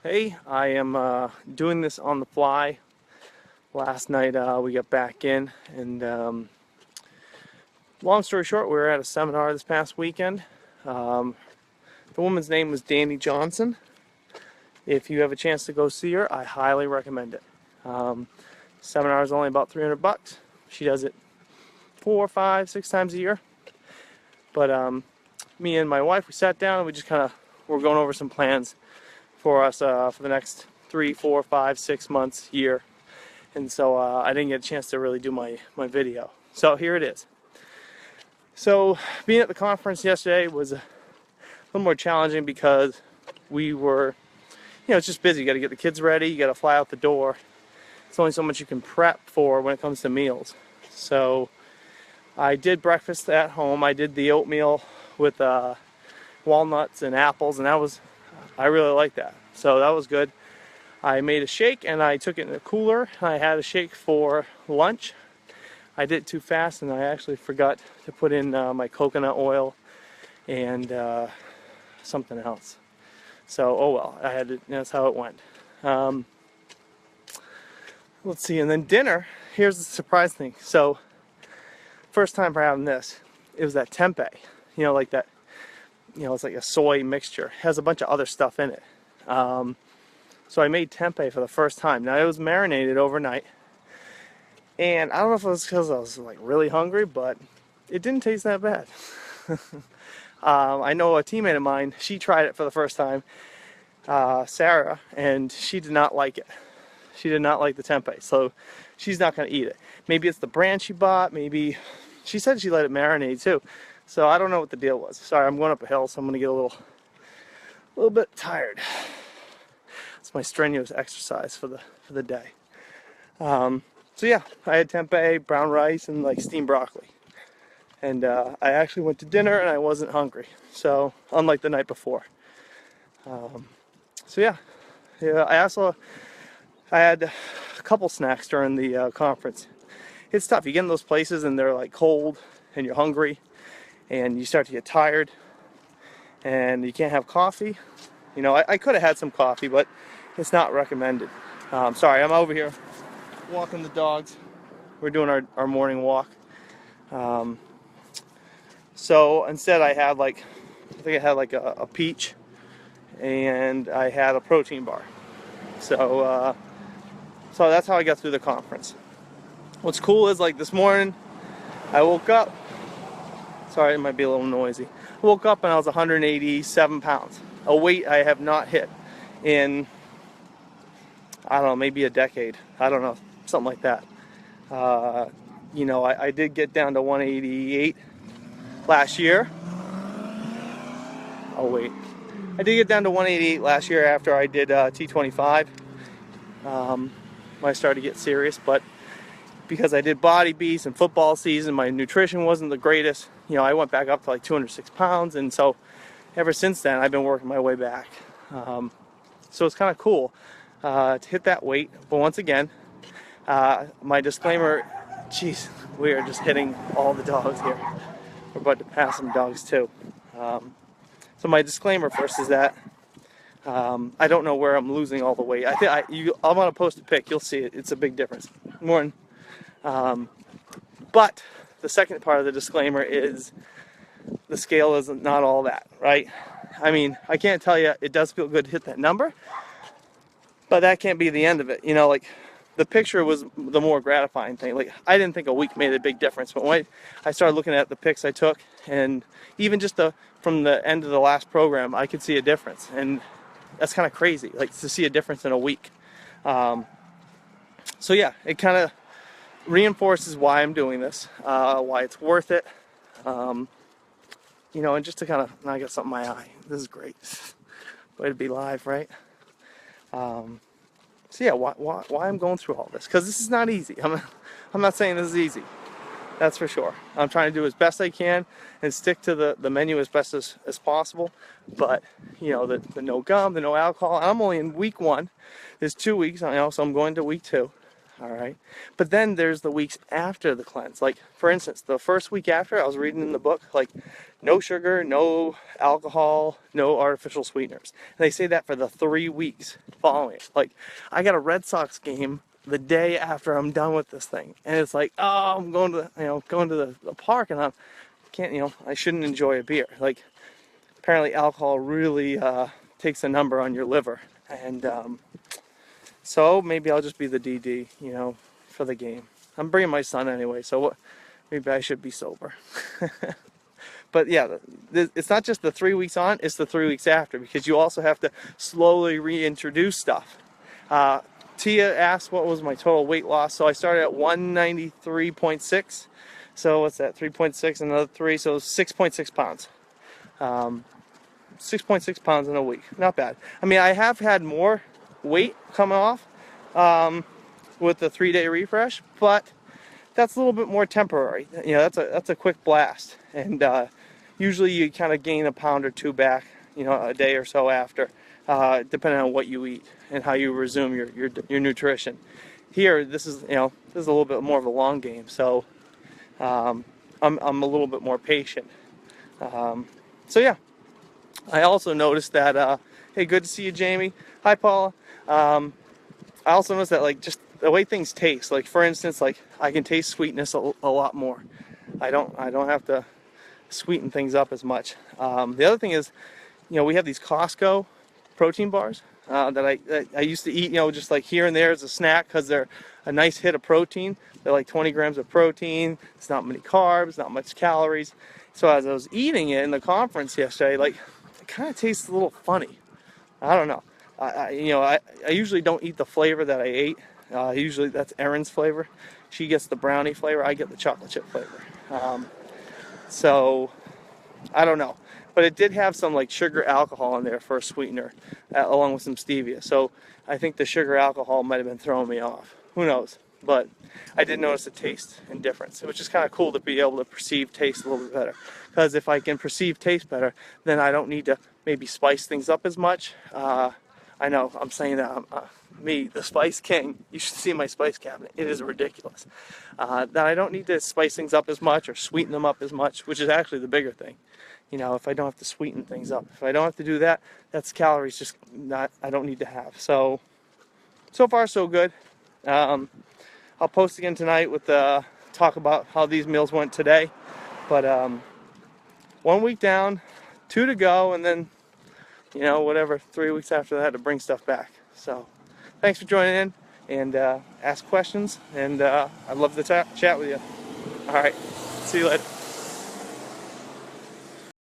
Hey, I am doing this on the fly. Last night we got back in, and long story short, we were at a seminar this past weekend. Um, the woman's name was Danny Johnson. If you have a chance to go see her, I highly recommend it. Seminar is only about $300. She does it 4, 5, 6 times a year. But me and my wife, we sat down and we just kind of were going over some plans for us for the next 3, 4, 5, 6 months, year. And so I didn't get a chance to really do my video. So here it is. So being at the conference yesterday was a little more challenging because we were, it's just busy. You got to get the kids ready. You got to fly out the door. It's only so much you can prep for when it comes to meals. So I did breakfast at home. I did the oatmeal with walnuts and apples, and I really like that. So that was good. I made a shake and I took it in a cooler. I had a shake for lunch. I did it too fast and I actually forgot to put in my coconut oil and something else. So, oh well, that's how it went. Let's see, and then dinner, here's the surprise thing. So, first time for having this, it was that tempeh. Like that, it's like a soy mixture. It has a bunch of other stuff in it. So I made tempeh for the first time. Now it was marinated overnight, and I don't know if it was because I was like really hungry, but it didn't taste that bad. I know a teammate of mine, she tried it for the first time, Sarah, and she did not like it. She did not like the tempeh, so she's not going to eat it. Maybe it's the brand she bought, maybe she said she let it marinate too. So I don't know what the deal was. Sorry, I'm going up a hill, so I'm going to get a little bit tired. It's my strenuous exercise for the day. So yeah, I had tempeh, brown rice, and like steamed broccoli. And I actually went to dinner and I wasn't hungry. So unlike the night before. So yeah, I had a couple snacks during the conference. It's tough. You get in those places and they're like cold and you're hungry and you start to get tired and you can't have coffee. I could have had some coffee, but it's not recommended. Sorry, I'm over here walking the dogs. We're doing our morning walk. So instead I had I think I had a peach and I had a protein bar. So that's how I got through the conference. What's cool is this morning I woke up. Sorry, it might be a little noisy. I woke up and I was 187 pounds. A weight I have not hit in, I don't know, maybe a decade. I don't know, something like that. I did get down to 188 last year. Oh, wait. I did get down to 188 last year after I did T25. When I started to get serious, but because I did body beats and football season, my nutrition wasn't the greatest. I went back up to 206 pounds, and so ever since then, I've been working my way back. So it's kind of cool to hit that weight. But once again, my disclaimer, geez, we are just hitting all the dogs here. We're about to pass some dogs too. So my disclaimer first is that I don't know where I'm losing all the weight. I'm going to post a pic. You'll see it. It's a big difference. Morning. But the second part of the disclaimer is the scale is not all that, right? I mean, I can't tell you it does feel good to hit that number, but that can't be the end of it. The picture was the more gratifying thing. I didn't think a week made a big difference, but when I started looking at the pics I took, and even just from the end of the last program, I could see a difference, and that's kind of crazy, to see a difference in a week. So yeah, it kind of reinforces why I'm doing this, why it's worth it. And just to kind of, now I got something in my eye. This is great. Way to be live, right? So yeah, why I'm going through all this? Because this is not easy. I'm not saying this is easy. That's for sure. I'm trying to do as best I can and stick to the menu as best as possible. But, the no gum, the no alcohol. I'm only in week 1. There's 2 weeks, so I'm going to week 2. All right. But then there's the weeks after the cleanse. Like, for instance, the first week after, I was reading in the book, like, no sugar, no alcohol, no artificial sweeteners. And they say that for the 3 weeks following it. Like, I got a Red Sox game the day after I'm done with this thing. And it's like, oh, I'm going to, going to the park, and I shouldn't enjoy a beer. Like, apparently alcohol really takes a number on your liver. And, so maybe I'll just be the DD, for the game. I'm bringing my son anyway, so maybe I should be sober. But yeah, it's not just the 3 weeks on, it's the 3 weeks after, because you also have to slowly reintroduce stuff. Tia asked what was my total weight loss, so I started at 193.6. So what's that, 3.6, another 3, so 6.6 pounds. 6.6 pounds in a week, not bad. I mean, I have had more weight coming off with the 3-day refresh, but that's a little bit more temporary. That's a quick blast, and usually you kind of gain a pound or two back, a day or so after, depending on what you eat and how you resume your nutrition. Here, this is a little bit more of a long game, so I'm a little bit more patient. So yeah, I also noticed that. Hey, good to see you, Jamie. Hi, Paula. I also noticed that, like, just the way things taste. Like, for instance, like, I can taste sweetness a lot more. I don't have to sweeten things up as much. The other thing is, we have these Costco protein bars that I used to eat, just like here and there as a snack, because they're a nice hit of protein. They're like 20 grams of protein. It's not many carbs, not much calories. So as I was eating it in the conference yesterday, like, it kind of tastes a little funny. I don't know. I usually don't eat the flavor that I ate. Usually that's Erin's flavor. She gets the brownie flavor. I get the chocolate chip flavor. So I don't know. But it did have some, like, sugar alcohol in there for a sweetener, along with some stevia. So I think the sugar alcohol might have been throwing me off. Who knows? But I did notice a taste and difference, which is kind of cool to be able to perceive taste a little bit better. Because if I can perceive taste better, then I don't need to maybe spice things up as much. I know I'm saying that me, the Spice King. You should see my spice cabinet. It is ridiculous. That I don't need to spice things up as much or sweeten them up as much, which is actually the bigger thing. If I don't have to sweeten things up, if I don't have to do that, that's calories I don't need to have. So far so good. I'll post again tonight with talk about how these meals went today. But 1 week down, 2 to go, and then 3 weeks after that to bring stuff back. So thanks for joining in and ask questions, and I'd love to chat with you. All right, see you later.